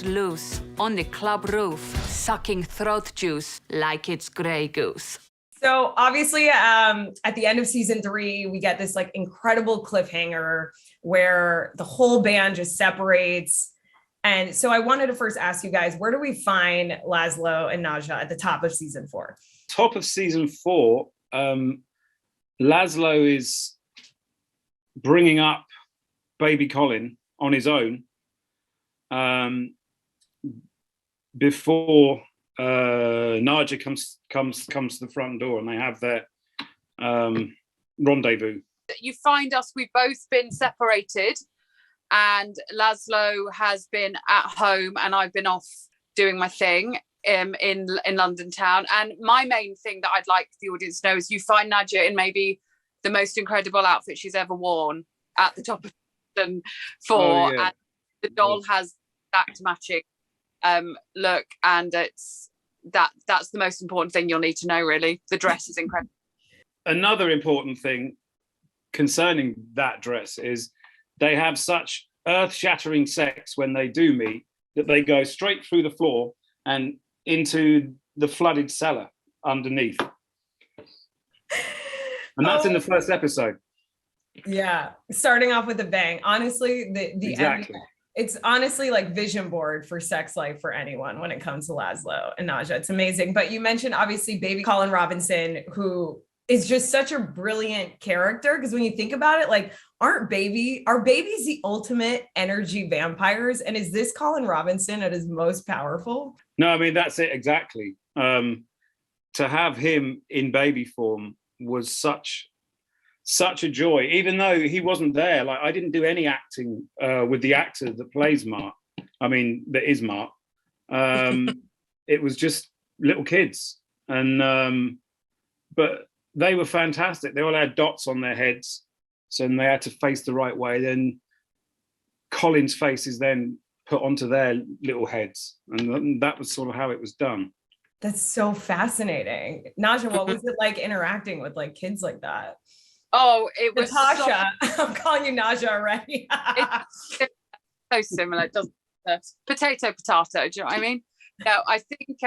loose on the club roof, sucking throat juice like it's Grey Goose. So obviously, at the end of season 3, we get this like incredible cliffhanger where the whole band just separates. And so I wanted to first ask you guys, where do we find Laszlo and Nadja at the top of season 4? Top of season 4, Laszlo is bringing up baby Colin on his own before Nadja comes to the front door, and they have their rendezvous. You find us, we've both been separated, and Laszlo has been at home and I've been off doing my thing in London town. And my main thing that I'd like the audience to know is you find Nadja in maybe the most incredible outfit she's ever worn at the top of season 4. Oh, yeah. And the doll has exact matching look, and that's the most important thing you'll need to know, really. The dress is incredible. Another important thing concerning that dress is they have such earth-shattering sex when they do meet that they go straight through the floor and into the flooded cellar underneath. And that's in the first episode. Yeah, starting off with a bang. Honestly, the exactly. It's honestly like vision board for sex life for anyone when it comes to Laszlo and Nadja. It's amazing. But you mentioned obviously baby Colin Robinson, who is just such a brilliant character. Because when you think about it, like, are babies the ultimate energy vampires? And is this Colin Robinson at his most powerful? No, I mean, that's it exactly. To have him in baby form was such a joy, even though he wasn't there. Like, I didn't do any acting with the actor that plays Mark. I mean, that is Mark. It was just little kids, and but they were fantastic. They all had dots on their heads, so they had to face the right way. Then Colin's face is then put onto their little heads, and that was sort of how it was done. That's so fascinating. Nadja, what was it like interacting with like kids like that? Oh, it was Natasia. I'm calling you Nadja already. It's so similar. It doesn't potato. Do you know what I mean? No, I think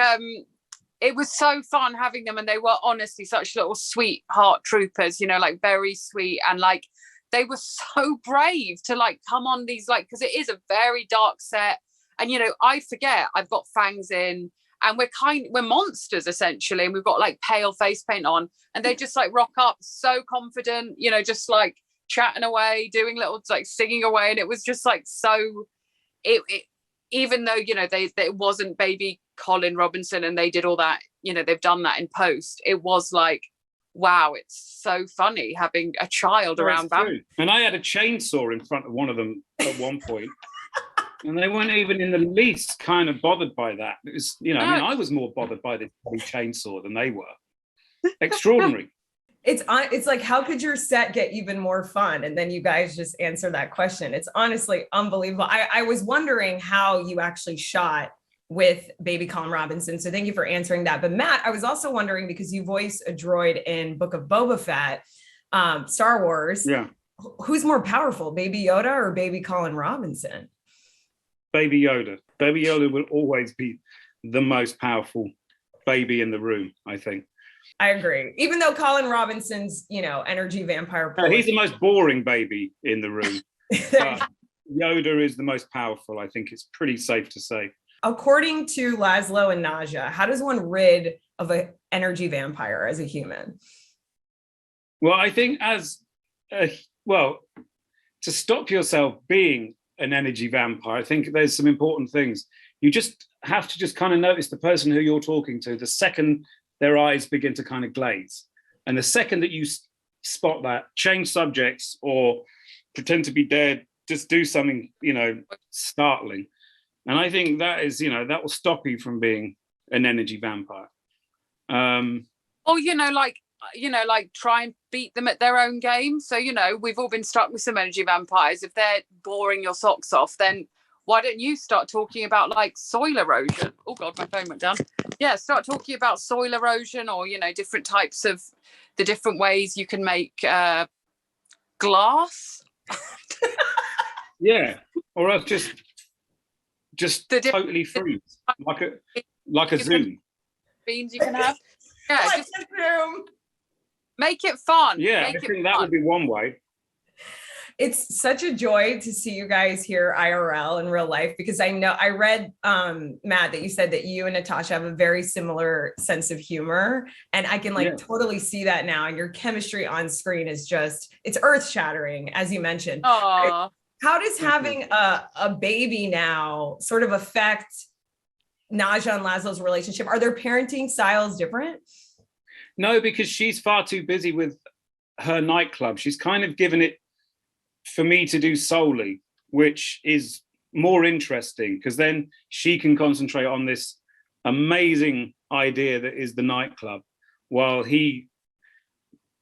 it was so fun having them, and they were honestly such little sweetheart troopers. You know, like very sweet, and like they were so brave to like come on these, like, because it is a very dark set, and you know, I forget I've got fangs in. And we're monsters essentially, and we've got like pale face paint on, and they just like rock up so confident, you know, just like chatting away, doing little like singing away, and it was just like so. It even though, you know, it wasn't baby Colin Robinson, and they did all that, you know, they've done that in post. It was like, wow, it's so funny having a child around. And I had a chainsaw in front of one of them at one point. And they weren't even in the least kind of bothered by that. It was, you know, I mean, I was more bothered by this chainsaw than they were. Extraordinary. It's like, how could your set get even more fun? And then you guys just answer that question. It's honestly unbelievable. I was wondering how you actually shot with baby Colin Robinson. So thank you for answering that. But Matt, I was also wondering, because you voice a droid in Book of Boba Fett, Star Wars. Yeah. Who's more powerful, baby Yoda or baby Colin Robinson? Baby Yoda. Baby Yoda will always be the most powerful baby in the room, I think. I agree. Even though Colin Robinson's, you know, energy vampire. He's the most boring baby in the room. But Yoda is the most powerful. I think it's pretty safe to say. According to Lazlo and Nadia, how does one rid of an energy vampire as a human? Well, I think to stop yourself being an energy vampire, I think there's some important things. You just have to just kind of notice the person who you're talking to the second their eyes begin to kind of glaze. And the second that you spot that, change subjects or pretend to be dead, just do something, you know, startling. And I think that is, you know, that will stop you from being an energy vampire. Or, you know, like try and beat them at their own game. So, you know, we've all been stuck with some energy vampires. If they're boring your socks off, then why don't you start talking about like soil erosion? Oh God, my phone went down. Yeah, start talking about soil erosion, or, you know, different types of the different ways you can make glass. Yeah, or else just just totally free, like a Zoom. Beans you can have. Yeah, Like just a Zoom. make it fun. Yeah, make I think that would be one way. It's such a joy to see you guys here IRL in real life, because I know I read, Matt, that you said that you and Natasha have a very similar sense of humor, and I can totally see that now. And your chemistry on screen is just, it's earth shattering, as you mentioned. Aww. How does having a baby now sort of affect Nadja and Laszlo's relationship? Are their parenting styles different? No, because she's far too busy with her nightclub. She's kind of given it for me to do solely, which is more interesting, because then she can concentrate on this amazing idea that is the nightclub, while he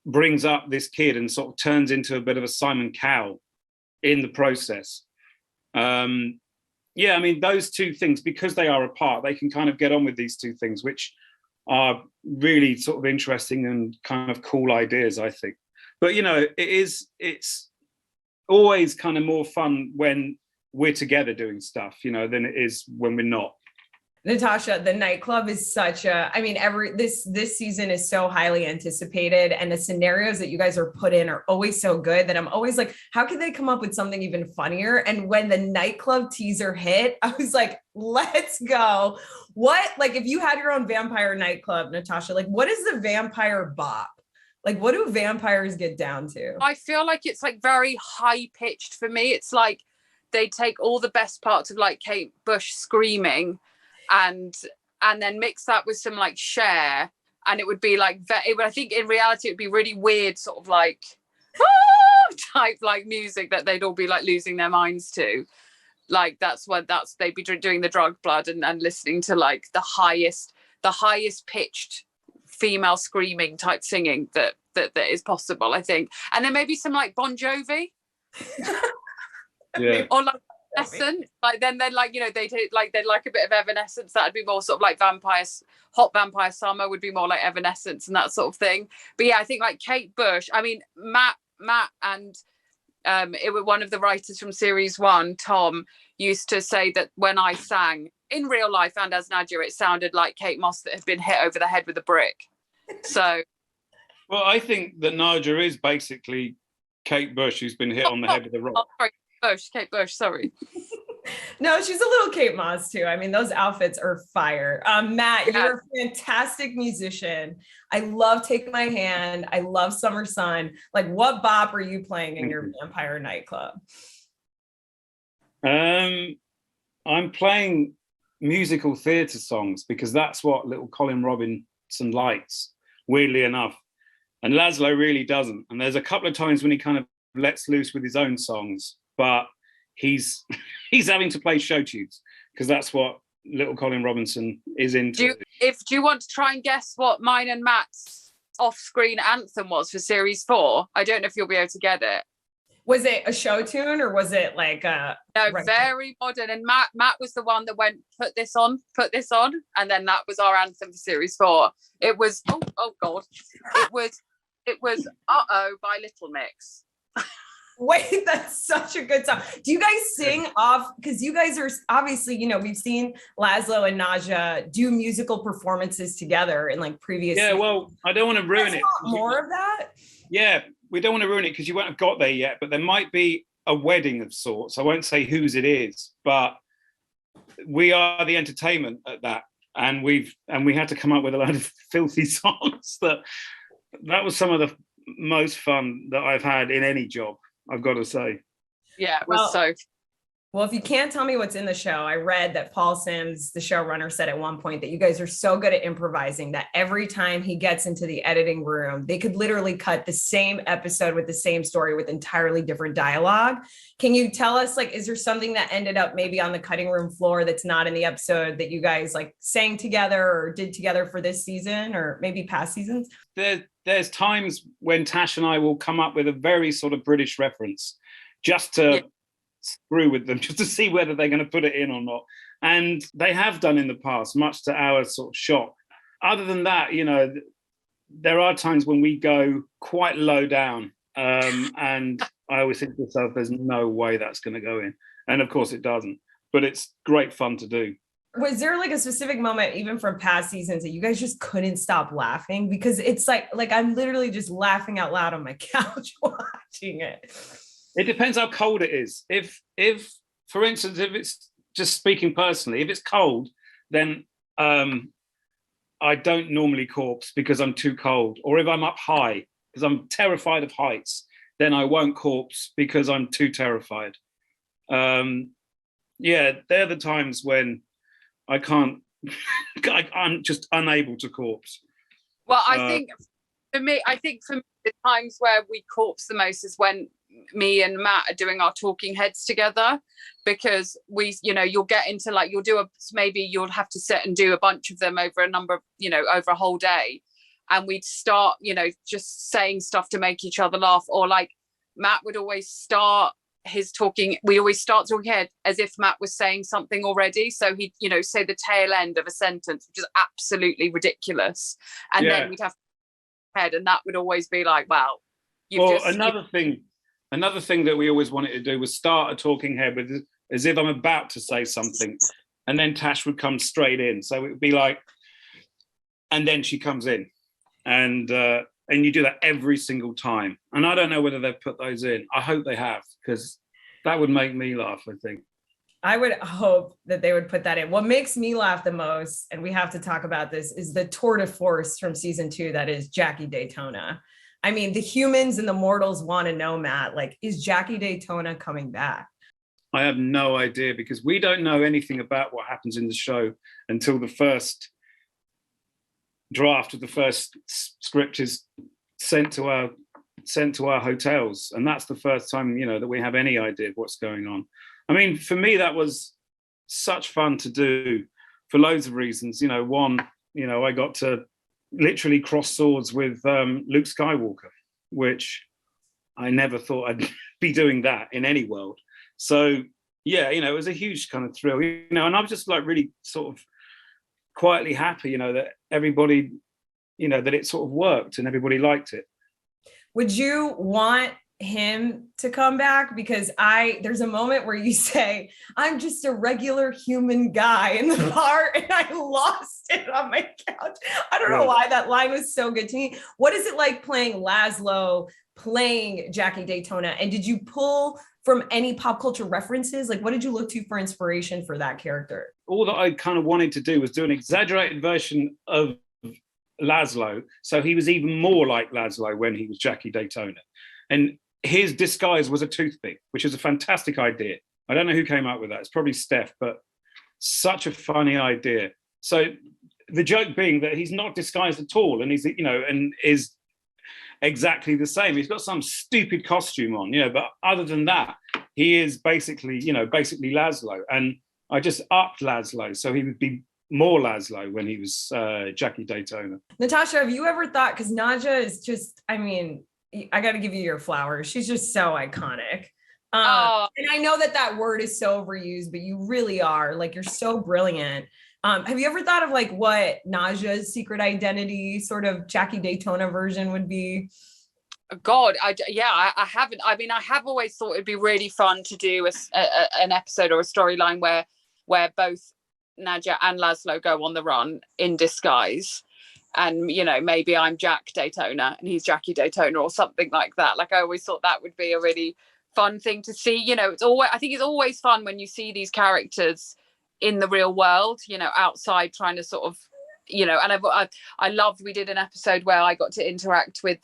brings up this kid and sort of turns into a bit of a Simon Cowell in the process. Yeah, I mean, those two things, because they are apart, they can kind of get on with these two things, which are really sort of interesting and kind of cool ideas, I think. But, you know, it's always kind of more fun when we're together doing stuff, you know, than it is when we're not. Natasha, the nightclub is such a, I mean, this season is so highly anticipated, and the scenarios that you guys are put in are always so good that I'm always like, how could they come up with something even funnier? And when the nightclub teaser hit, I was like, let's go. What, like, if you had your own vampire nightclub, Natasha, like, what is the vampire bop? Like, what do vampires get down to? I feel like it's like very high pitched for me. It's like they take all the best parts of like Kate Bush screaming and then mix that with some like Cher, and it would be like I think in reality it'd be really weird sort of like type like music that they'd all be like losing their minds to. Like they'd be doing the drug blood and listening to like the highest pitched female screaming type singing that is possible, I think. And then maybe some like Bon Jovi. Yeah. Or like Evanescence, like then like, you know, they'd like a bit of Evanescence. That'd be more sort of like Hot Vampire Summer would be more like Evanescence and that sort of thing. But yeah, I think like Kate Bush, I mean, Matt and it was one of the writers from series 1, Tom, used to say that when I sang in real life and as Nadia, it sounded like Kate Moss that had been hit over the head with a brick. So well, I think that Nadia is basically Kate Bush, who's been hit on the head with a rock. Kate Bush, sorry. No, she's a little Kate Moss too. I mean, those outfits are fire. Matt, you're a fantastic musician. I love Take My Hand. I love Summer Sun. Like, what bop are you playing in your vampire nightclub? I'm playing musical theatre songs, because that's what little Colin Robinson likes, weirdly enough. And Laszlo really doesn't. And there's a couple of times when he kind of lets loose with his own songs, but he's having to play show tunes, because that's what little Colin Robinson is into. Do you want to try and guess what mine and Matt's off-screen anthem was for series 4? I don't know if you'll be able to get it. Was it a show tune, or was it like a... No, very modern. And Matt was the one that went, put this on. And then that was our anthem for series 4. It was, oh God. It was Uh-Oh by Little Mix. Wait, that's such a good song. Do you guys sing off? Because you guys are obviously, you know, we've seen Laszlo and Nadja do musical performances together in like previous Yeah, seasons. well, I don't want to ruin it. More of that? Yeah, we don't want to ruin it because you won't have got there yet, but there might be a wedding of sorts. I won't say whose it is, but we are the entertainment at that. And we had to come up with a lot of filthy songs. That was some of the most fun that I've had in any job, I've got to say. Yeah, it was Well, if you can't tell me what's in the show, I read that Paul Sims, the showrunner, said at one point that you guys are so good at improvising that every time he gets into the editing room, they could literally cut the same episode with the same story with entirely different dialogue. Can you tell us, like, is there something that ended up maybe on the cutting room floor that's not in the episode that you guys like sang together or did together for this season or maybe past seasons? There's times when Tash and I will come up with a very sort of British reference just to screw with them, just to see whether they're going to put it in or not. And they have done in the past, much to our sort of shock. Other than that, you know, there are times when we go quite low down, and I always think to myself, there's no way that's going to go in. And of course it doesn't. but it's great fun to do. Was there like a specific moment, even from past seasons, that you guys just couldn't stop laughing? Because it's like I'm literally just laughing out loud on my couch watching it. It depends how cold it is. If for instance, if it's just speaking personally, if it's cold, then I don't normally corpse because I'm too cold. Or if I'm up high, because I'm terrified of heights, then I won't corpse because I'm too terrified. Yeah, they're the times when I can't, I'm just unable to corpse. Well, I think for me, the times where we corpse the most is when me and Matt are doing our talking heads together, because you'll get into like, maybe you'll have to sit and do a bunch of them over a number of, over a whole day. And we'd start, just saying stuff to make each other laugh. Or like Matt would always start we always start talking head as if Matt was saying something already. So he'd, say the tail end of a sentence, which is absolutely ridiculous. And then we'd have head, and that would always be like, wow. Another thing that we always wanted to do was start a talking head with as if I'm about to say something, and then Tash would come straight in. So it would be like, and then she comes in, and you do that every single time. And I don't know whether they've put those in. I hope they have, because that would make me laugh, I think. I would hope that they would put that in. What makes me laugh the most, and we have to talk about this, is the tour de force from season 2 that is Jackie Daytona. I mean, the humans and the mortals want to know, Matt, like, is Jackie Daytona coming back? I have no idea, because we don't know anything about what happens in the show until the first draft of the first script is sent to our hotels, and that's the first time that we have any idea of what's going on. I mean, for me, that was such fun to do for loads of reasons. One, I got to literally cross swords with Luke Skywalker, which I never thought I'd be doing that in any world. So yeah, it was a huge kind of thrill, and I was just like really sort of quietly happy, that everybody, that it sort of worked and everybody liked it. Would you want him to come back? Because there's a moment where you say, I'm just a regular human guy in the bar, and I lost it on my couch. I don't know why that line was so good to me. What is it like playing Laszlo, playing Jackie Daytona? And did you pull from any pop culture references? Like, what did you look to for inspiration for that character? All that I kind of wanted to do was do an exaggerated version of Laszlo, so he was even more like Laszlo when he was Jackie Daytona. And his disguise was a toothpick, which is a fantastic idea. I don't know who came up with that. It's probably Steph, but such a funny idea. So the joke being that he's not disguised at all, and he's, and is exactly the same. He's got some stupid costume on, but other than that, he is basically Laszlo. And I just upped Laszlo, so he would be more Laszlo when he was Jackie Daytona. Natasha, have you ever thought, because Nadja is just, I mean, I got to give you your flowers. She's just so iconic. And I know that word is so overused, but you really are, like, you're so brilliant. Have you ever thought of like what Nadja's secret identity, sort of Jackie Daytona version would be? God, I haven't. I mean, I have always thought it'd be really fun to do an episode or a storyline where both Nadja and Laszlo go on the run in disguise. And, maybe I'm Jack Daytona and he's Jackie Daytona or something like that. Like, I always thought that would be a really fun thing to see. I think it's always fun when you see these characters in the real world, outside, trying to sort of, and I loved, we did an episode where I got to interact with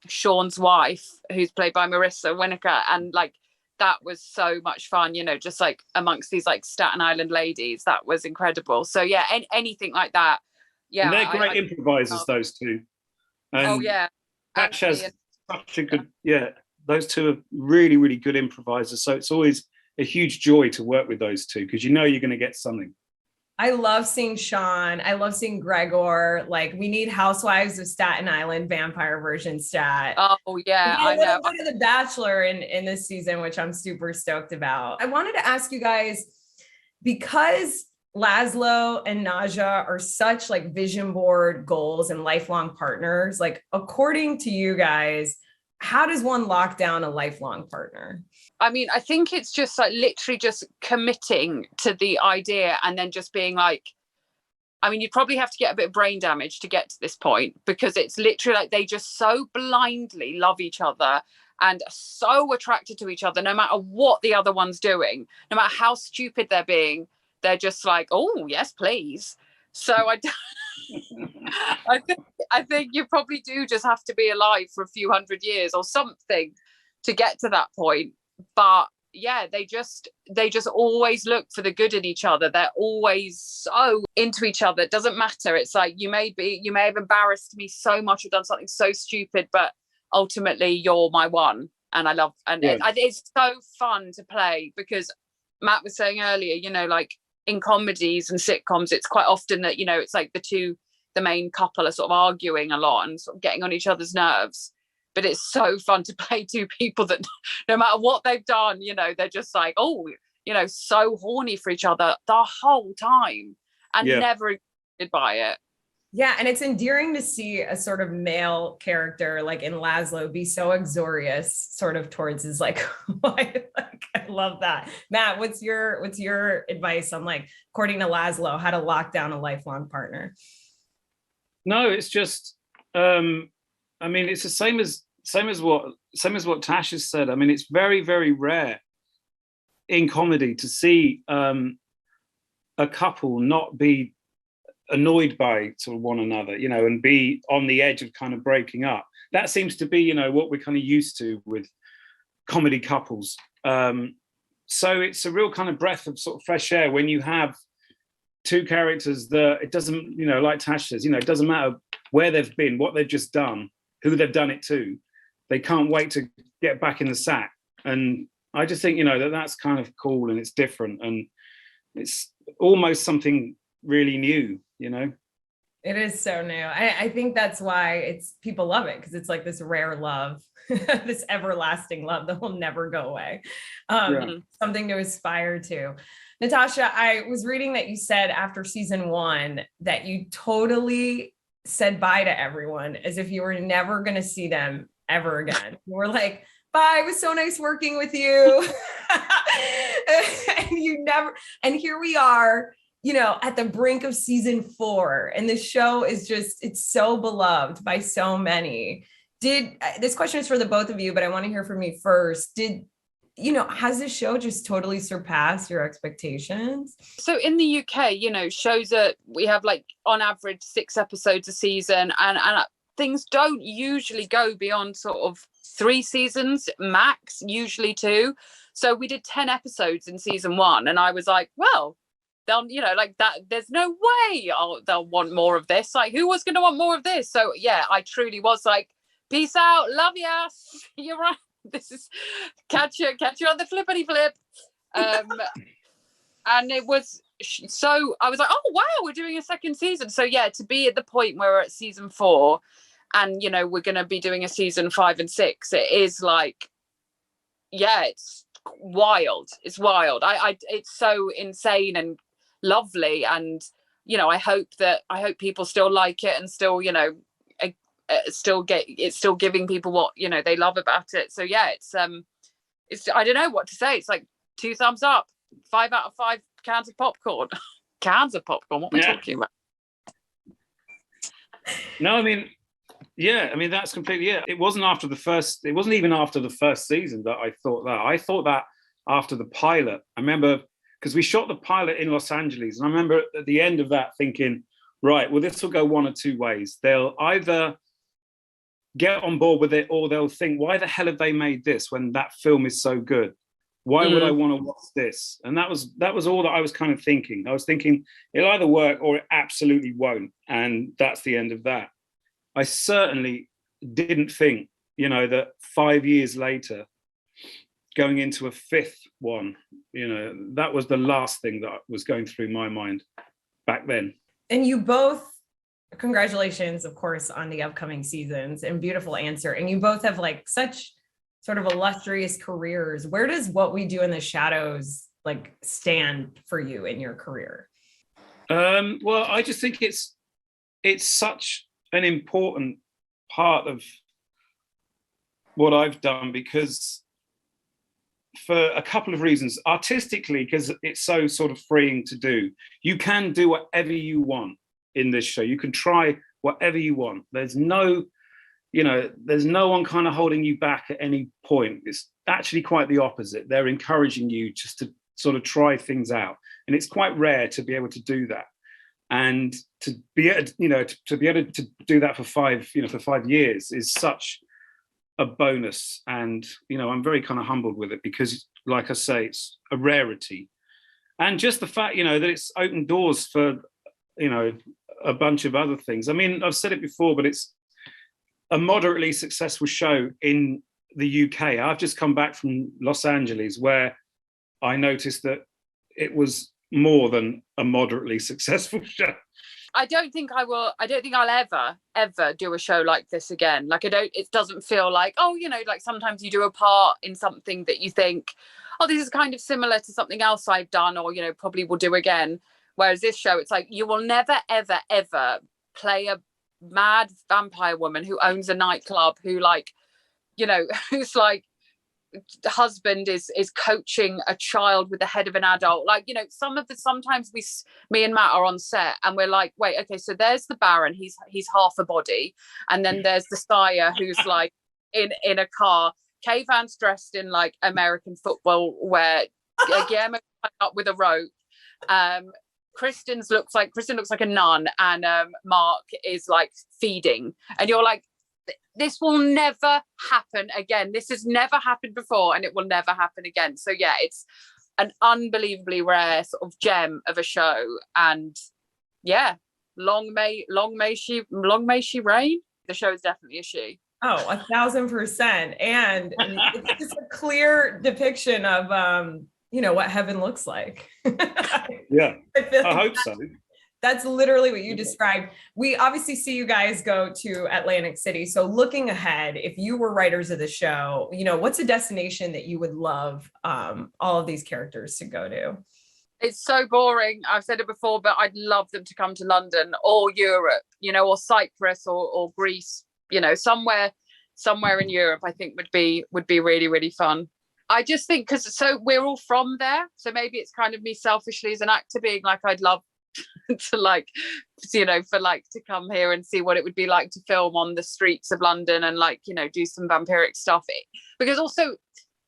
Sean's wife, who's played by Marissa Winokur, and like, that was so much fun, just like amongst these like Staten Island ladies. That was incredible. So yeah, anything like that. Yeah, and they're great improvisers, those two. And Tash has such a good, those two are really, really good improvisers. So it's always a huge joy to work with those two, because you're going to get something. I love seeing Sean. I love seeing Gregor. Like, we need Housewives of Staten Island vampire version stat. Oh yeah, I know. Go to The Bachelor in this season, which I'm super stoked about. I wanted to ask you guys, because Laszlo and Nadja are such like vision board goals and lifelong partners, like, according to you guys, how does one lock down a lifelong partner? I mean, I think it's just like literally just committing to the idea and then just being like, I mean, you'd probably have to get a bit of brain damage to get to this point, because it's literally like they just so blindly love each other and are so attracted to each other, no matter what the other one's doing, no matter how stupid they're being, they're just like, oh, yes, please. So I think you probably do just have to be alive for a few hundred years or something to get to that point. But yeah, they just always look for the good in each other. They're always so into each other. It doesn't matter. It's like, you may have embarrassed me so much or done something so stupid, but ultimately you're my one. And I love, and it's so fun to play, because Matt was saying earlier, you know, like in comedies and sitcoms, it's quite often that, you know, it's like the main couple are sort of arguing a lot and sort of getting on each other's nerves. But it's so fun to play two people that no matter what they've done, you know, they're just like, oh, you know, so horny for each other the whole time and never excited by it. Yeah, and it's endearing to see a sort of male character like in Laszlo be so uxorious sort of towards his like wife. Like, I love that. Matt, what's your advice on, like, according to Laszlo, how to lock down a lifelong partner? No, it's just I mean, it's the same as what Tasha said. I mean, it's very, very rare in comedy to see a couple not be annoyed by sort of one another, you know, and be on the edge of kind of breaking up. That seems to be, you know, what we're kind of used to with comedy couples. So it's a real kind of breath of sort of fresh air when you have two characters that it doesn't, you know, like Tash says, you know, it doesn't matter where they've been, what they've just done, who they've done it to. They can't wait to get back in the sack. And I just think, you know, that's kind of cool and it's different and it's almost something really new, you know? It is so new. I think that's why people love it, because it's like this rare love, this everlasting love that will never go away. Something to aspire to. Natasia, I was reading that you said after season 1 that you totally said bye to everyone as if you were never going to see them ever again. You were like, bye, it was so nice working with you. And here we are, you know, at the brink of season 4. And the show is just, it's so beloved by so many. This question is for the both of you, but I want to hear from you first. Has this show just totally surpassed your expectations? So in the UK, you know, shows we have like on average 6 episodes a season, and things don't usually go beyond sort of 3 seasons max, usually 2. So we did 10 episodes in season 1, and I was like, well, they'll, you know, like that, there's no way they'll want more of this. Like, who was going to want more of this? So yeah, I truly was like, peace out, love ya, you're right. This is catch you on the flippity flip. And it was so I was like, oh wow, we're doing a second season. So yeah, to be at the point where we're at season 4 and, you know, we're going to be doing a season 5 and 6, it is like, yeah, it's wild. It's wild. It's so insane and lovely. And, you know, I hope people still like it and still, you know, it's still giving people what, you know, they love about it. So yeah, it's I don't know what to say. It's like 2 thumbs up, 5 out of 5 cans of popcorn. Cans of popcorn, what are we talking about? No, I mean, yeah, I mean, that's completely it. It wasn't even after the first season that I thought that. I thought that after the pilot. I remember, because we shot the pilot in Los Angeles, and I remember at the end of that thinking, right, well, this will go one or 2 ways. They'll either get on board with it, or they'll think, why the hell have they made this when that film is so good? Why would I want to watch this? And that was all that I was kind of thinking. I was thinking it'll either work or it absolutely won't. And that's the end of that. I certainly didn't think, you know, that 5 years later, going into a 5th one, you know, that was the last thing that was going through my mind back then. And you both, congratulations, of course, on the upcoming seasons, and beautiful answer. And you both have like such sort of illustrious careers. Where does What We Do in the Shadows like stand for you in your career? Well, I just think it's such an important part of what I've done, because for a couple of reasons. Artistically, because it's so sort of freeing to do. You can do whatever you want in this show. You can try whatever you want. There's no one kind of holding you back at any point. It's actually quite the opposite. They're encouraging you just to sort of try things out. And it's quite rare to be able to do that. And to be able to do that for 5 years is such a bonus. And, I'm very kind of humbled with it because, like I say, it's a rarity. And just the fact, that it's opened doors for, a bunch of other things. I mean, I've said it before, but it's a moderately successful show in the UK. I've just come back from Los Angeles, where I noticed that it was more than a moderately successful show. I don't think I'll ever do a show like this again. Like, it doesn't feel like, like sometimes you do a part in something that you think, oh, this is kind of similar to something else I've done, or, probably will do again. Whereas this show, it's like, you will never, ever, ever play a mad vampire woman who owns a nightclub, who who's like, the husband is coaching a child with the head of an adult. Like, sometimes me and Matt are on set and we're like, wait, okay, so there's the Baron, he's half a body, and then there's the sire who's like in a car. Kayvan's dressed in like American football wear. Guillermo up with a rope. Kristen looks like a nun, and Mark is like feeding, and you're like, this will never happen again. This has never happened before, and it will never happen again. So yeah, it's an unbelievably rare sort of gem of a show, and yeah, long may she reign. The show is definitely a she. Oh, 1,000%, and it's just a clear depiction of what heaven looks like. Yeah, I hope so. That's literally what you described. We obviously see you guys go to Atlantic City. So looking ahead, if you were writers of the show, what's a destination that you would love all of these characters to go to? It's so boring. I've said it before, but I'd love them to come to London or Europe, or Cyprus or Greece, somewhere in Europe, I think would be really, really fun. I just think so we're all from there. So maybe it's kind of me selfishly as an actor being like, I'd love to come here and see what it would be like to film on the streets of London and do some vampiric stuff. Because also,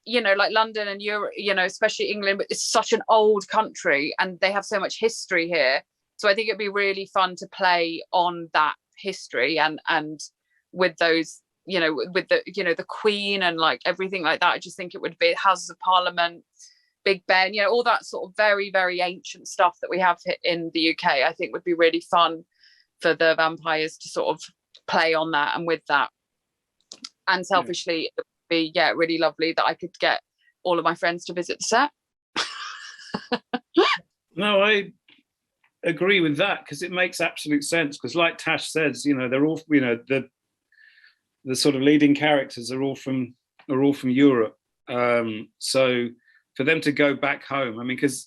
like London and Europe, especially England, but it's such an old country and they have so much history here. So I think it'd be really fun to play on that history and with those, with the Queen and like everything like that. I just think it would be Houses of Parliament, Big Ben, all that sort of very, very ancient stuff that we have in the UK, I think would be really fun for the vampires to sort of play on that and with that. And selfishly, it would be, really lovely that I could get all of my friends to visit the set. No, I agree with that because it makes absolute sense. Because like Tash says, they're all, the sort of leading characters are all from Europe. So for them to go back home, I mean, because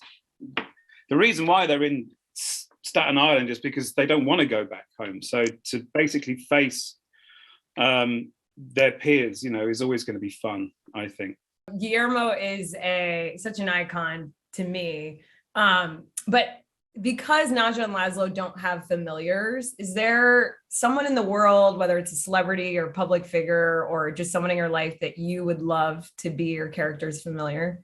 the reason why they're in Staten Island is because they don't want to go back home. So to basically face their peers, is always going to be fun, I think. Guillermo is such an icon to me. But because Nadja and Laszlo don't have familiars, is there someone in the world, whether it's a celebrity or public figure or just someone in your life that you would love to be your character's familiar?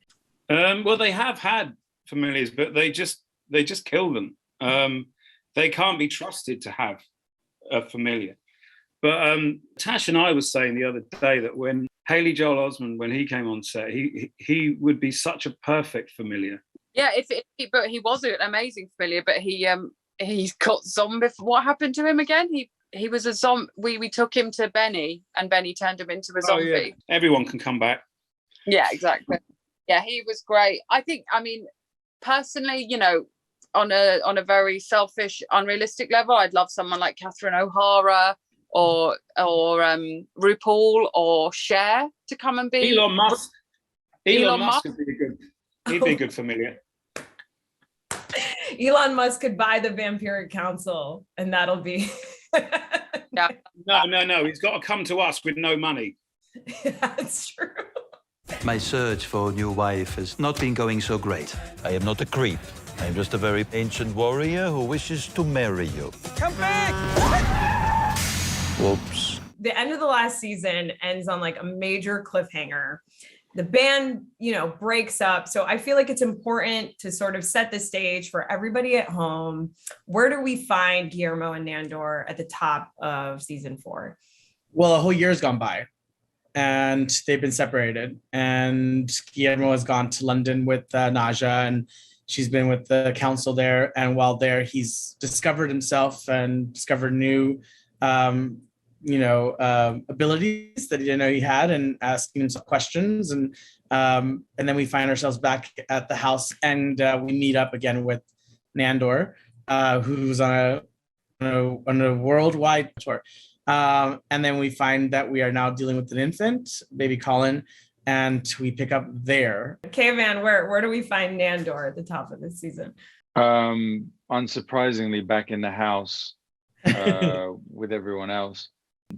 Well, they have had familiars, but they just kill them. They can't be trusted to have a familiar. But Tash and I was saying the other day that when Haley Joel Osment, when he came on set, he would be such a perfect familiar. Yeah, but he was an amazing familiar, but he's got zombie. What happened to him again? He was a zombie. We took him to Benny, and Benny turned him into a zombie. Oh, yeah. Everyone can come back. Yeah, exactly. Yeah, he was great. I mean, personally, on a very selfish, unrealistic level, I'd love someone like Catherine O'Hara or RuPaul or Cher to come and be. Elon Musk. Elon Musk would be he'd be a good familiar. Elon Musk could buy the Vampiric Council, and that'll be. Yeah. No. He's got to come to us with no money. That's true. My search for a new wife has not been going so great. I am not a creep. I'm just a very ancient warrior who wishes to marry you. Come back! Whoops. The end of the last season ends on like a major cliffhanger. The band, breaks up. So I feel like it's important to sort of set the stage for everybody at home. Where do we find Guillermo and Nandor at the top of season 4? Well, a whole year's gone by and they've been separated. And Guillermo has gone to London with Nadja, and she's been with the council there. And while there, he's discovered himself and discovered new abilities that he didn't know he had, and asking himself questions. And then we find ourselves back at the house, and we meet up again with Nandor, who's on a worldwide tour. And then we find that we are now dealing with an infant, baby Colin, and we pick up there. Kayvan, where do we find Nandor at the top of this season? Unsurprisingly, back in the house with everyone else.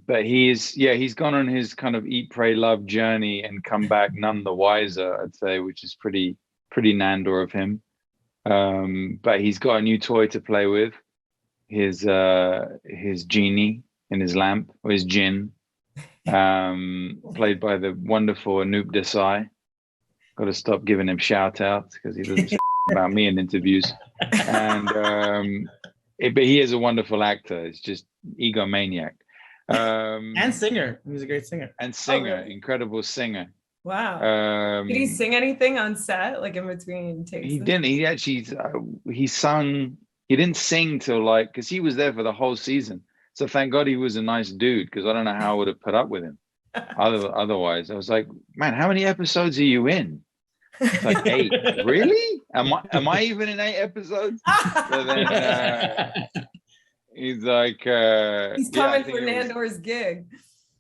But he's gone on his kind of eat, pray, love journey and come back none the wiser, I'd say, which is pretty Nandor of him. But he's got a new toy to play with, his genie in his lamp, or his djinn, played by the wonderful Anoop Desai. Got to stop giving him shout outs because he doesn't say about me in interviews. And but he is a wonderful actor. It's just egomaniac. And singer. He was a great singer. And singer, really? Incredible singer. Wow. Did he sing anything on set, like in between takes? He didn't. He actually he sung. He didn't sing till because he was there for the whole season. So thank God he was a nice dude, because I don't know how I would have put up with him. Otherwise, I was like, man, how many episodes are you in? It's like 8. Really? Am I even in 8 episodes? So then he's like, he's coming for Nandor's gig.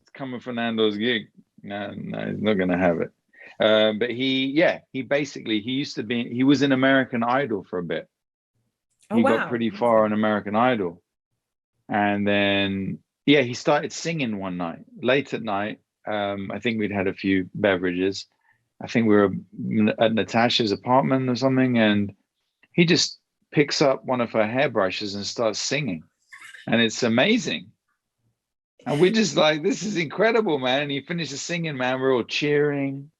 It's coming for Nando's gig. No, he's not gonna have it. But he basically he was in American Idol for a bit. He got pretty far on American Idol. And then, he started singing one night, late at night. I think we'd had a few beverages. I think we were at Natasia's apartment or something. And he just picks up one of her hairbrushes and starts singing. And it's amazing. And we're just like, this is incredible, man. And he finishes singing, man. We're all cheering.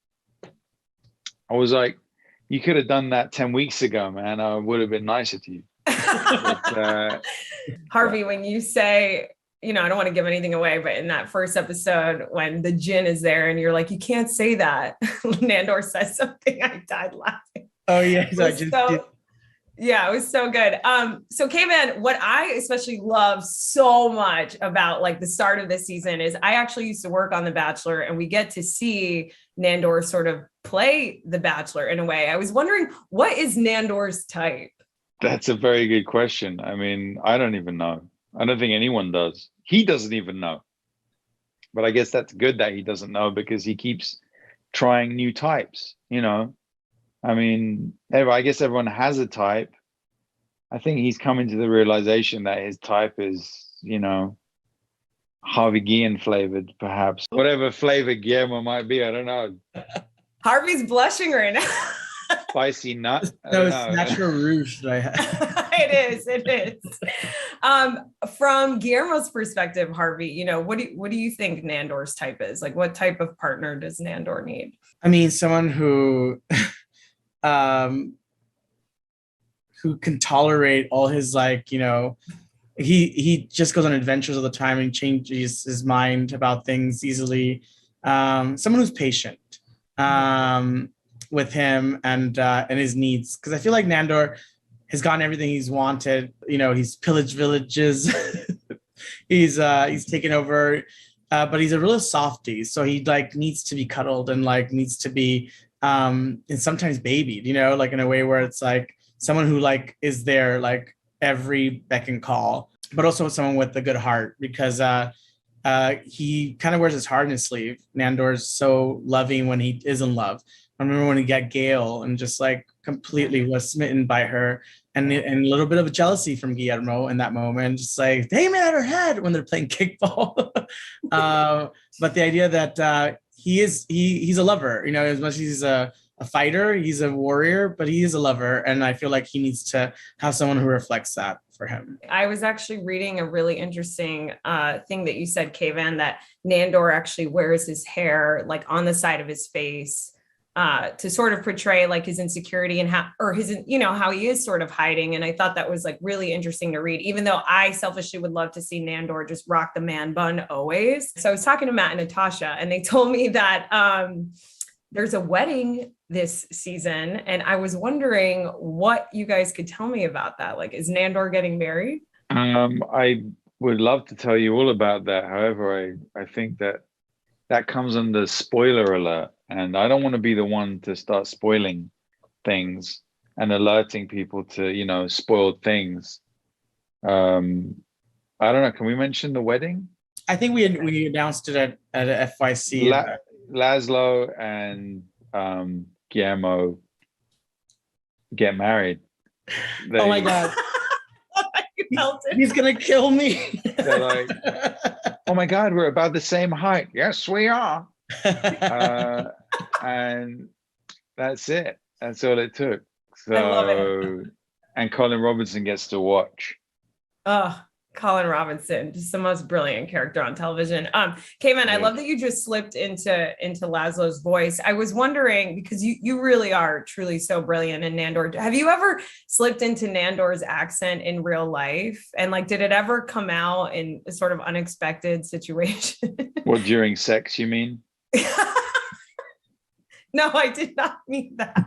I was like, you could have done that 10 weeks ago, man. I would have been nicer to you. But, Harvey, when you say, I don't want to give anything away, but in that first episode, when the djinn is there and you're like, you can't say that, Nandor says something, I died laughing. Oh yeah. It was so good. So Kayvan, what I especially love so much about like the start of this season is I actually used to work on The Bachelor, and we get to see Nandor sort of play The Bachelor in a way. I was wondering, what is Nandor's type? that's a very good question. I mean, I don't even know. I don't think anyone does. He doesn't even know. But I guess that's good that he doesn't know, because he keeps trying new types, I mean, I guess everyone has a type. I think he's coming to the realization that his type is, Harvey Guillen flavored, perhaps. Whatever flavor Guillermo might be, I don't know. Harvey's blushing right now. Spicy nut. No, it's natural rouge that I have. It is. From Guillermo's perspective, Harvey, what do you think Nandor's type is? Like, what type of partner does Nandor need? I mean, someone who can tolerate all his, he just goes on adventures all the time and changes his mind about things easily. Someone who's patient with him and his needs, because I feel like Nandor has gotten everything he's wanted. He's pillaged villages. he's taken over, but he's a real softie, so he needs to be cuddled and needs to be and sometimes babied, in a way where it's someone who is there every beck and call, but also someone with a good heart, because he kind of wears his heart in his sleeve. Nandor's so loving when he is in love. I remember when he got Gail and just completely was smitten by her, and a little bit of a jealousy from Guillermo in that moment, just aim it at her head when they're playing kickball. But the idea that he's a lover, you know, as much as he's a fighter, he's a warrior, but he is a lover. And I feel like he needs to have someone who reflects that for him. I was actually reading a really interesting thing that you said, Kayvan, that Nandor actually wears his hair like on the side of his face to sort of portray like his insecurity and how he is sort of hiding. And I thought that was like really interesting to read, even though I selfishly would love to see Nandor just rock the man bun always. So I was talking to Matt and Natasha, and they told me that there's a wedding this season. And I was wondering what you guys could tell me about that. Like, is Nandor getting married? I would love to tell you all about that. However, I think that comes under spoiler alert. And I don't want to be the one to start spoiling things and alerting people to, you know, spoiled things. I don't know. Can we mention the wedding? I think we announced it at FYC. Laszlo and Guillermo get married. Oh my God. He's going to kill me. They're like, oh my God, we're about the same height. Yes, we are. And that's it. That's all it took. So, I love it. And Colin Robinson gets to watch. Oh, Colin Robinson, just the most brilliant character on television. Kayvan, I love that you just slipped into Laszlo's voice. I was wondering, because you really are truly so brilliant in Nandor. Have you ever slipped into Nandor's accent in real life? And like, did it ever come out in a sort of unexpected situation? Well, during sex, you mean? No, I did not mean that.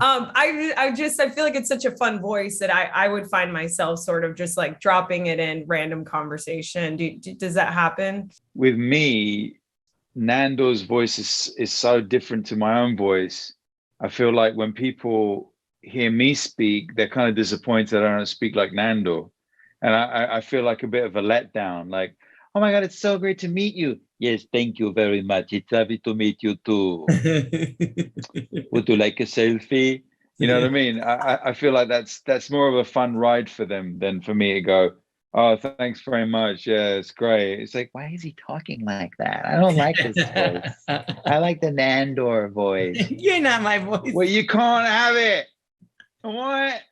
I feel like it's such a fun voice that I would find myself sort of just like dropping it in random conversation. Does that happen? With me, Nandor's voice is so different to my own voice. I feel like when people hear me speak, they're kind of disappointed I don't speak like Nandor. And I feel like a bit of a letdown. Like, oh my God, it's so great to meet you. Yes, thank you very much. It's lovely to meet you too. Would you like a selfie? You know what I mean? I feel like that's more of a fun ride for them than for me to go, oh, thanks very much. Yeah, it's great. It's like, why is he talking like that? I don't like this voice. I like the Nandor voice. You're not my voice. Well, you can't have it. What?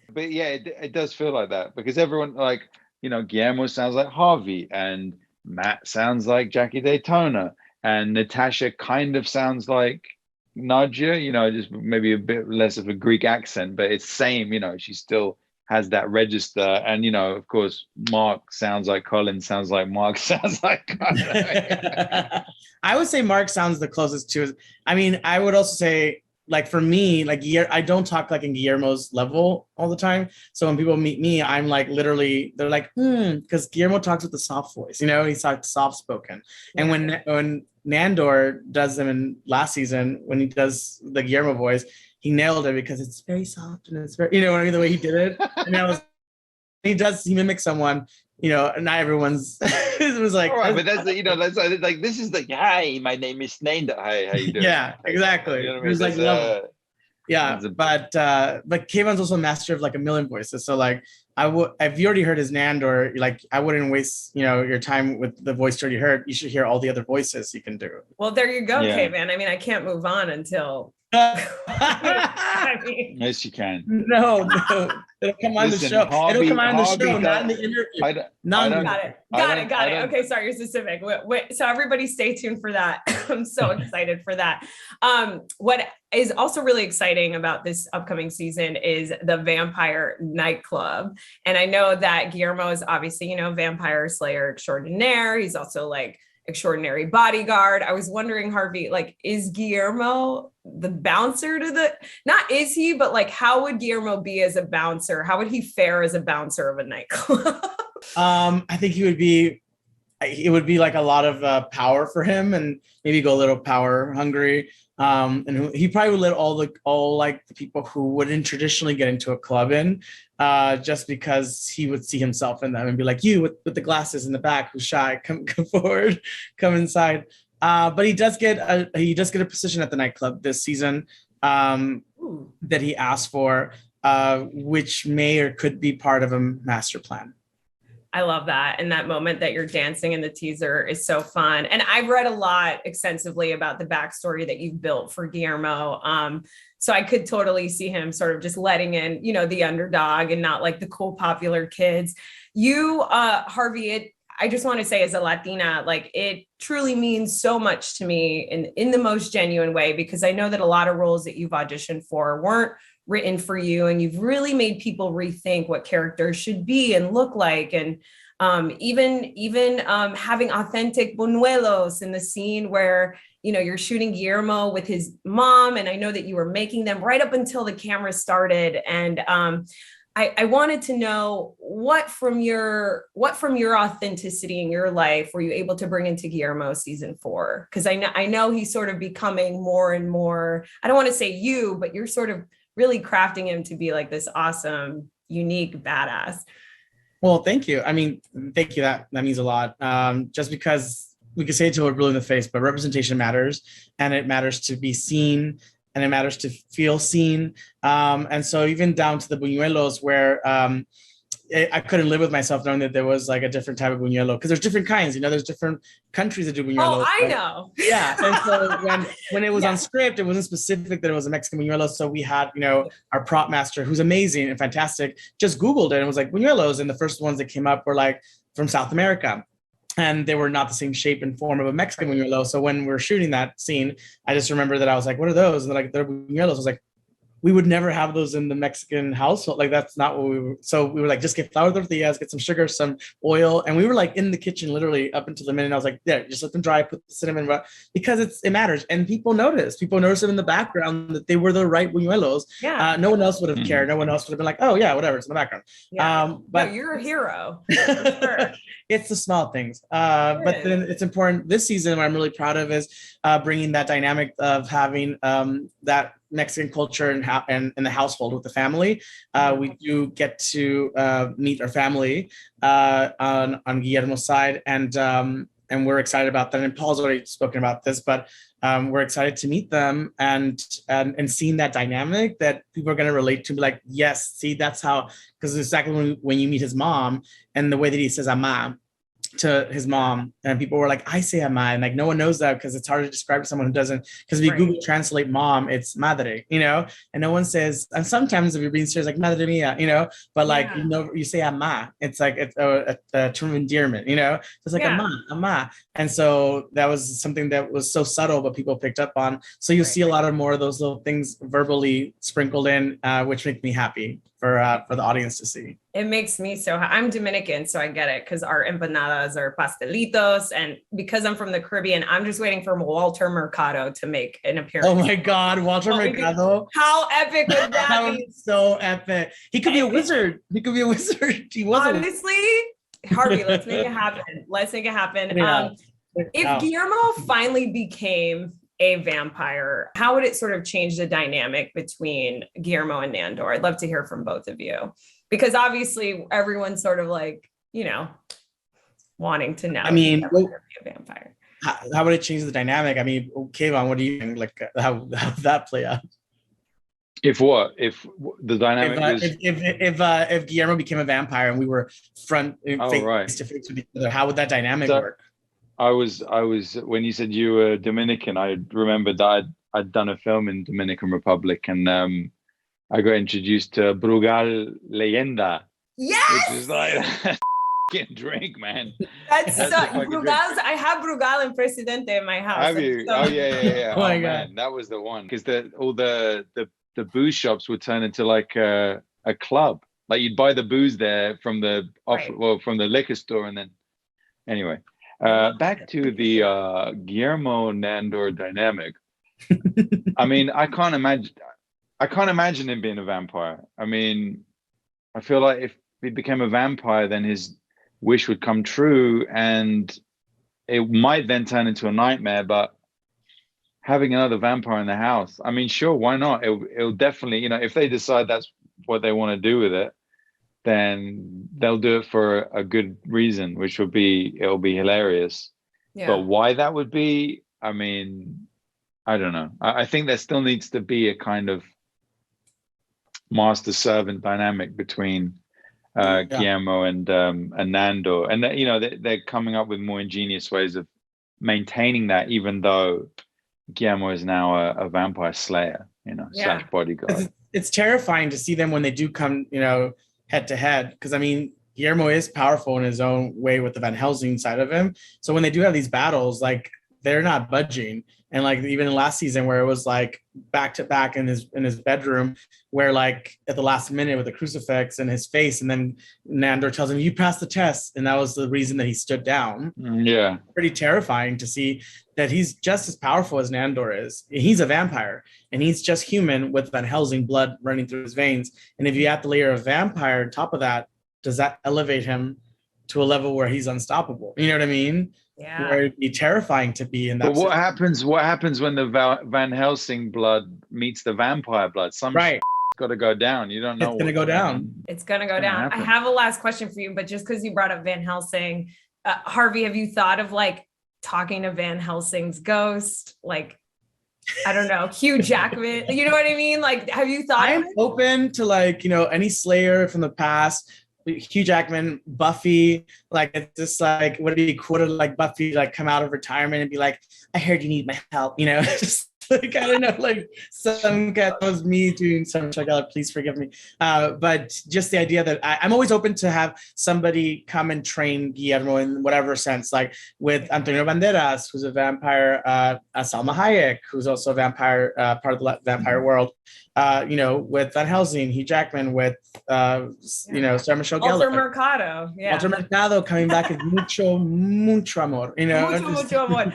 But yeah, it does feel like that because everyone, like, you know, Guillermo sounds like Harvey and Matt sounds like Jackie Daytona and Natasia kind of sounds like Nadja, you know, just maybe a bit less of a Greek accent, but it's same, you know, she still has that register. And, you know, of course, Mark sounds like Colin, sounds like Mark, sounds like Colin. I would say Mark sounds the closest to, I mean, I would also say, like for me, like I don't talk like in Guillermo's level all the time. So when people meet me, I'm like literally, they're like, because Guillermo talks with the soft voice, you know, he talks soft spoken. And when Nandor does them in last season, when he does the Guillermo voice, he nailed it because it's very soft and it's very, you know, the way he did it. And he mimics someone, you know, and not everyone's it was like, all right, but that's, you know, that's like, this is like, hi, my name is Nandor. Hi, how you doing? Yeah, exactly. You know what I mean? It was like, yeah, but Kayvan's also a master of like a million voices. So like, if you already heard his Nandor, like I wouldn't waste, you know, your time with the voice you already heard. You should hear all the other voices you can do. Well, there you go, Kayvan. I mean, I can't move on until. I mean, yes, you can. No, it'll come on the show. It'll come on the show, not in the interview. Got it. Okay, sorry, you're specific. Wait, so everybody stay tuned for that. I'm so excited for that. What is also really exciting about this upcoming season is the vampire nightclub. And I know that Guillermo is obviously, you know, vampire slayer extraordinaire. He's also like extraordinary bodyguard. I was wondering, Harvey, like, is Guillermo the bouncer to the, not is he, but like, how would Guillermo be as a bouncer? How would he fare as a bouncer of a nightclub? I think it would be like a lot of power for him and maybe go a little power hungry. And he probably would let all like the people who wouldn't traditionally get into a club in, just because he would see himself in them and be like, you with the glasses in the back, who's shy, come forward, come inside. But he does get a position at the nightclub this season that he asked for, which may or could be part of a master plan. I love that. And that moment that you're dancing in the teaser is so fun. And I've read a lot extensively about the backstory that you've built for Guillermo. So I could totally see him sort of just letting in, you know, the underdog and not like the cool, popular kids. You, Harvey, I just want to say as a Latina, like it truly means so much to me in the most genuine way, because I know that a lot of roles that you've auditioned for weren't written for you, and you've really made people rethink what characters should be and look like. And even having authentic buñuelos in the scene where, you know, you're shooting Guillermo with his mom. And I know that you were making them right up until the camera started. And I wanted to know what from your authenticity in your life were you able to bring into Guillermo season 4? Because I know he's sort of becoming more and more, I don't want to say you, but you're sort of really crafting him to be like this awesome, unique badass. Well, thank you. I mean, thank you. That means a lot. Just because we could say it till we're blue in the face, but representation matters, and it matters to be seen, and it matters to feel seen. And so even down to the buñuelos where I couldn't live with myself knowing that there was like a different type of buñuelo, because there's different kinds, you know, there's different countries that do buñuelos. Oh, I know. Yeah. And so when it was on script, it wasn't specific that it was a Mexican buñuelo. So we had, you know, our prop master, who's amazing and fantastic, just Googled it and was like buñuelos. And the first ones that came up were like from South America. And they were not the same shape and form of a Mexican buñuelo. So when we're shooting that scene, I just remember that I was like, what are those? And they're like, they're buñuelos. I was like, we would never have those in the Mexican household. Like, that's not what we were. So we were like, just get flour tortillas, get some sugar, some oil. And we were like in the kitchen, literally up until the minute. I was like, yeah, just let them dry, put the cinnamon, because it matters. And people noticed them in the background that they were the right buñuelos. Yeah. No one else would have cared. No one else would have been like, oh yeah, whatever, it's in the background. Yeah. But no, you're a hero. For sure. It's the small things. But then it's important. This season, what I'm really proud of is bringing that dynamic of having that Mexican culture and in the household with the family. We do get to meet our family on Guillermo's side, and we're excited about that. And Paul's already spoken about this, but we're excited to meet them and seeing that dynamic that people are going to relate to. Be like, yes, see, that's how. Because exactly when you meet his mom and the way that he says "ama" to his mom, and people were like, I say ama, and like no one knows that because it's hard to describe to someone who doesn't, because if you Google translate mom, it's madre, you know, and no one says, and sometimes if you're being serious, like madre mia, you know, but like, you know, you say ama, it's like it's a term of endearment, you know, so it's like ama. And so that was something that was so subtle, but people picked up on. So you'll see a lot of more of those little things verbally sprinkled in, which make me happy for the audience to see. It makes me so I'm Dominican, so I get it, because our empanadas are pastelitos, and because I'm from the Caribbean, I'm just waiting for Walter Mercado to make an appearance. Oh my God, Walter Mercado! How epic would that That be? was so epic. He could be a wizard. He could be a wizard. He wasn't. Honestly, Harvey, let's make it happen. Let's make it happen. Yeah. If Guillermo finally became a vampire, how would it sort of change the dynamic between Guillermo and Nandor? I'd love to hear from both of you, because obviously everyone's sort of like, you know, wanting to know. I mean, be a vampire. How would it change the dynamic? I mean, Kayvan, what do you think? Like, how would that play out? If what? If the dynamic was... if Guillermo became a vampire and we were face to face with each other, how would that dynamic work? I was when you said you were Dominican, I remembered that I'd done a film in Dominican Republic, and I got introduced to Brugal Leyenda. Yes, which is like drink, man. That's Brugal's. I have Brugal and Presidente in my house. Have you? So... Oh yeah. Oh my God, man, that was the one, because all the booze shops would turn into like a club. Like you'd buy the booze there from the from the liquor store, and then anyway. Back to the Guillermo Nandor dynamic. I mean, I can't imagine him being a vampire. I mean, I feel like if he became a vampire, then his wish would come true, and it might then turn into a nightmare. But having another vampire in the house, I mean, sure, why not? It'll definitely, you know, if they decide that's what they want to do with it, then they'll do it for a good reason, which will be, it'll be hilarious. Yeah. But why that would be, I mean, I don't know. I think there still needs to be a kind of master-servant dynamic between Guillermo and Nandor, and you know they're coming up with more ingenious ways of maintaining that, even though Guillermo is now a vampire slayer, you know, slash bodyguard. It's terrifying to see them when they do come, you know, head to head. Because I mean, Guillermo is powerful in his own way with the Van Helsing side of him. So when they do have these battles, like they're not budging. And like even in last season where it was like back to back in his bedroom, where like at the last minute with the crucifix in his face, and then Nandor tells him, "You passed the test," and that was the reason that he stood down. Yeah, pretty terrifying to see that he's just as powerful as Nandor is. He's a vampire, and he's just human with Van Helsing blood running through his veins. And if you add the layer of vampire on top of that, does that elevate him to a level where he's unstoppable? You know what I mean? Yeah. Where it'd be terrifying to be in that. But what happens when the Van Helsing blood meets the vampire blood? Some got to go down. You don't know. It's gonna go down. It's gonna go down. I have a last question for you, but just because you brought up Van Helsing, Harvey, have you thought of like talking to Van Helsing's ghost? Like, I don't know, Hugh Jackman. You know what I mean? Like, have you thought? I'm open to like, you know, any Slayer from the past. Hugh Jackman, Buffy, like it's just like, would it be cool to like Buffy like come out of retirement and be like, "I heard you need my help," you know? Just like, I don't know, like some guy, that was me doing some like, please forgive me. But just the idea that I'm always open to have somebody come and train Guillermo in whatever sense, like with Antonio Banderas, who's a vampire, Salma Hayek, who's also a vampire, part of the vampire world. You know, with Van Helsing, Hugh Jackman, with you know, Sarah Michelle Gellar. Walter Mercado, Walter Mercado coming back with mucho amor, you know. Mucho amor.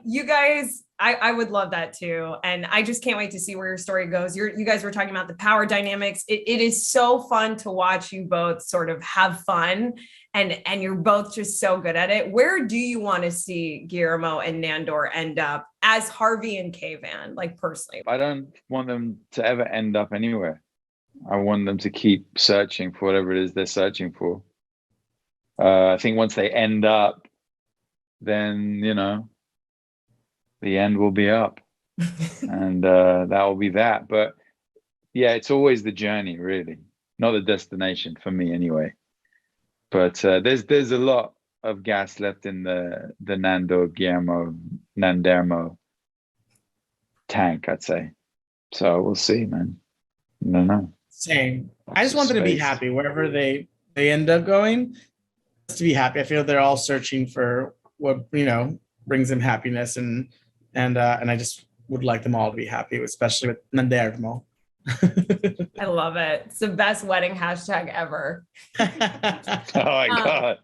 You guys, I would love that too, and I just can't wait to see where your story goes. You guys were talking about the power dynamics. It is so fun to watch you both sort of have fun, and you're both just so good at it. Where do you want to see Guillermo and Nandor end up as Harvey and Kayvan, like personally? I don't want them to ever end up anywhere. I want them to keep searching for whatever it is they're searching for. I think once they end up, then, you know, the end will be up. And that will be that. But yeah, it's always the journey, really, not the destination for me anyway. But there's a lot of gas left in the Nandor, Guillermo, Nandermo tank, I'd say. So we'll see, man. I don't know. Same. I just want them to be happy wherever they end up going. Just to be happy. I feel they're all searching for what, you know, brings them happiness, and I just would like them all to be happy, especially with Nandermo. I love it. It's the best wedding hashtag ever. Oh my God.